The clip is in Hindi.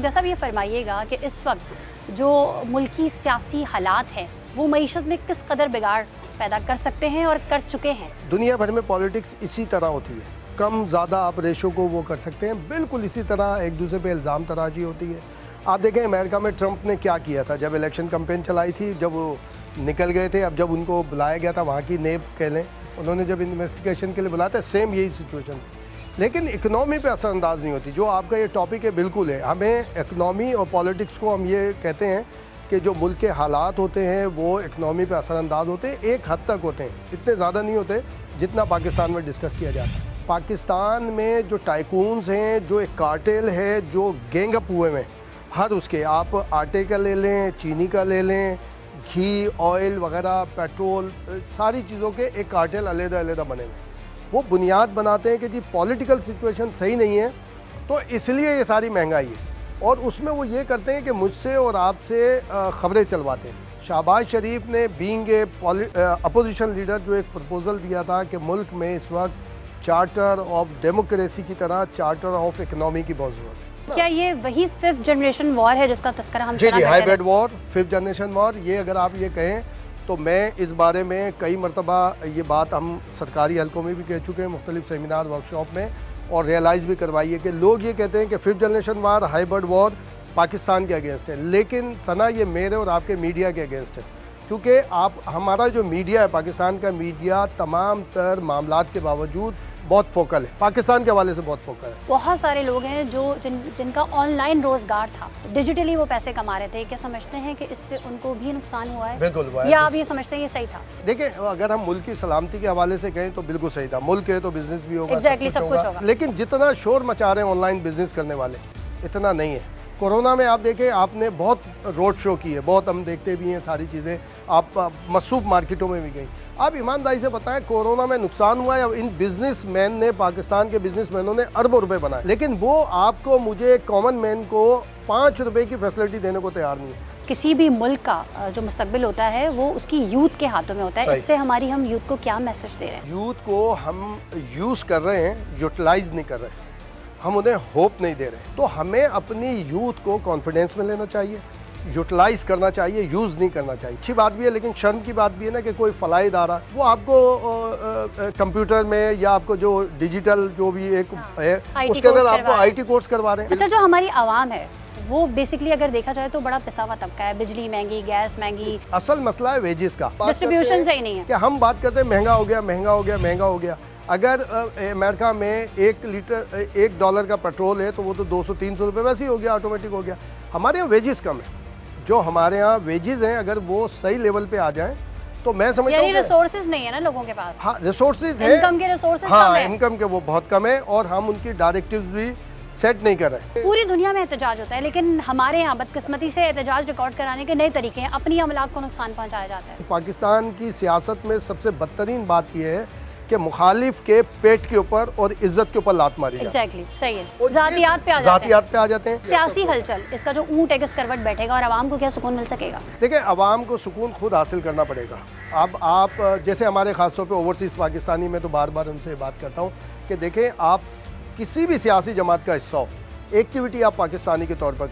सिकंदर साहब, ये फरमाइएगा कि इस वक्त जो मुल्की सियासी हालात हैं वो मईशत में किस कदर बिगाड़ पैदा कर सकते हैं और कर चुके हैं? दुनिया भर में पॉलिटिक्स इसी तरह होती है, कम ज़्यादा आप रेशो को वो कर सकते हैं, बिल्कुल इसी तरह एक दूसरे पे इल्ज़ाम तराजी होती है। आप देखें अमेरिका में ट्रंप ने क्या किया था जब इलेक्शन कैंपेन चलाई थी, जब वो निकल गए थे, अब जब उनको बुलाया गया था वहाँ की नेब कह लें, उन्होंने जब इन्वेस्टिगेशन के लिए बुलाया था, सेम यही सिचुएशन थी। लेकिन इकनॉमी पे असरअंदाज नहीं होती। जो आपका ये टॉपिक है बिल्कुल है, हमें इकनॉमी और पॉलिटिक्स को हम ये कहते हैं कि जो मुल्क के हालात होते हैं वो इकनॉमी पे असरअंदाज होते हैं, एक हद तक होते हैं, इतने ज़्यादा नहीं होते जितना पाकिस्तान में डिस्कस किया जाता है। पाकिस्तान में जो टाइकून्स हैं, जो एक कार्टेल है, जो गैंग अप हुए में हर उसके, आप आटे का ले लें, चीनी का ले लें, घी, ऑयल वगैरह, पेट्रोल, सारी चीज़ों के एक कार्टेल अलग-अलग बने हुए। वो बुनियाद बनाते हैं कि जी पॉलिटिकल सिचुएशन सही नहीं है तो इसलिए ये सारी महंगाई है, और उसमें वो ये करते हैं कि मुझसे और आपसे ख़बरें चलवाते हैं। शहबाज शरीफ ने बीइंग ए अपोजिशन लीडर जो एक प्रपोज़ल दिया था कि मुल्क में इस वक्त चार्टर ऑफ डेमोक्रेसी की तरह चार्टर ऑफ इकनॉमी की बहुत ज़रूरत है। क्या ये वही 5th जनरेशन वॉर है जिसका तस्करा हम जी hybrid war, 5th generation war, ये अगर आप ये कहें तो मैं इस बारे में कई मरतबा ये बात हम सरकारी हलकों में भी कह चुके हैं, मुख्तलिफ सेमिनार वर्कशॉप में, और रियलाइज़ भी करवाई है कि लोग ये कहते हैं कि 5th generation war, hybrid war Pakistan के अगेंस्ट है, लेकिन सना ये मेरे और आपके मीडिया के अगेंस्ट है, क्योंकि आप हमारा जो मीडिया है, पाकिस्तान का मीडिया तमाम तर मामलात के बावजूद बहुत फोकल है, पाकिस्तान के हवाले से बहुत फोकल है। बहुत सारे लोग हैं जो जिनका ऑनलाइन रोजगार था, डिजिटली वो पैसे कमा रहे थे, क्या समझते हैं कि इससे उनको भी नुकसान हुआ है? बिल्कुल हुआ है। या आप ये समझते हैं ये सही था? देखिए, अगर हम मुल्क की सलामती के हवाले से कहें तो बिल्कुल सही था, मुल्क है तो बिजनेस भी होगा, सब कुछ होगा। लेकिन जितना शोर मचा रहे हैं ऑनलाइन बिजनेस करने वाले, इतना नहीं है। कोरोना में आप देखें, आपने बहुत रोड शो की है, बहुत हम देखते भी हैं सारी चीज़ें, आप मसूब मार्केटों में भी गई। आप ईमानदारी से बताएं, कोरोना में नुकसान हुआ है, इन बिजनेसमैन ने, पाकिस्तान के बिजनेसमैनों ने अरबों रुपए बनाए, लेकिन वो आपको, मुझे, कॉमन मैन को 5 रुपए की फैसिलिटी देने को तैयार नहीं है। किसी भी मुल्क का जो मुस्तकबिल होता है वो उसकी यूथ के हाथों में होता है। इससे हम यूथ को क्या मैसेज दे रहे हैं? यूथ को हम यूज़ कर रहे हैं, यूटिलाइज नहीं कर रहे, हम उन्हें होप नहीं दे रहे। तो हमें अपनी यूथ को कॉन्फिडेंस में लेना चाहिए, यूटिलाइज करना चाहिए, यूज़ नहीं करना चाहिए। अच्छी बात भी है, लेकिन शर्म की बात भी है ना कि कोई फलाई इदारा वो आपको कंप्यूटर में या आपको जो डिजिटल जो भी एक है उसके अंदर आपको IT कोर्स करवा रहे हैं। अच्छा, जो हमारी आवाम है वो बेसिकली अगर देखा जाए तो बड़ा पिसा हुआ तबका है, बिजली महंगी, गैस महंगी। असल मसला है वेजेस का, डिस्ट्रीब्यूशन सही नहीं है। कि हम बात करते हैं महंगा हो गया, महंगा हो गया, महंगा हो गया। अगर अमेरिका में $1 का पेट्रोल है तो वो तो 200-300 रुपये वैसे ही हो गया, ऑटोमेटिक हो गया। हमारे यहाँ वेजेस कम है, जो हमारे यहाँ वेजेस हैं अगर वो सही लेवल पे आ जाएं तो मैं समझता हूँ रिसोर्सेज नहीं है ना लोगों के पास। हाँ, रिसोर्सेज है, इनकम के रिसोर्सेज हाँ, कम है। इनकम के वो बहुत कम है, और हम उनकी डायरेक्टिव्स भी सेट नहीं कर रहे। पूरी दुनिया में एहतजाज होता है, लेकिन हमारे यहाँ बदकिस्मती से एहतजाज रिकॉर्ड कराने के नए तरीके हैं, अपनी अमलाक को नुकसान पहुँचाया जाता है। पाकिस्तान की सियासत में सबसे बदतरीन बात यह है कि मुखालिफ के पेट के ऊपर और इज्जत के ऊपर लात मारी जाती है। एग्जैक्टली, सही है। जातियात पे आ जाते हैं। सियासी हलचल, इसका जो ऊंट है किस करवट बैठेगा और आवाम को क्या सुकून मिल सकेगा? देखिए, आवाम को सुकून खुद हासिल करना पड़ेगा। अब आप जैसे हमारे खासतौर पे ओवरसीज़ पाकिस्तानी में तो बार बार उनसे बात करता हूँ कि देखें, आप किसी भी सियासी जमात का हिस्सा हो, एक्टिविटी आप पाकिस्तानी के तौर पर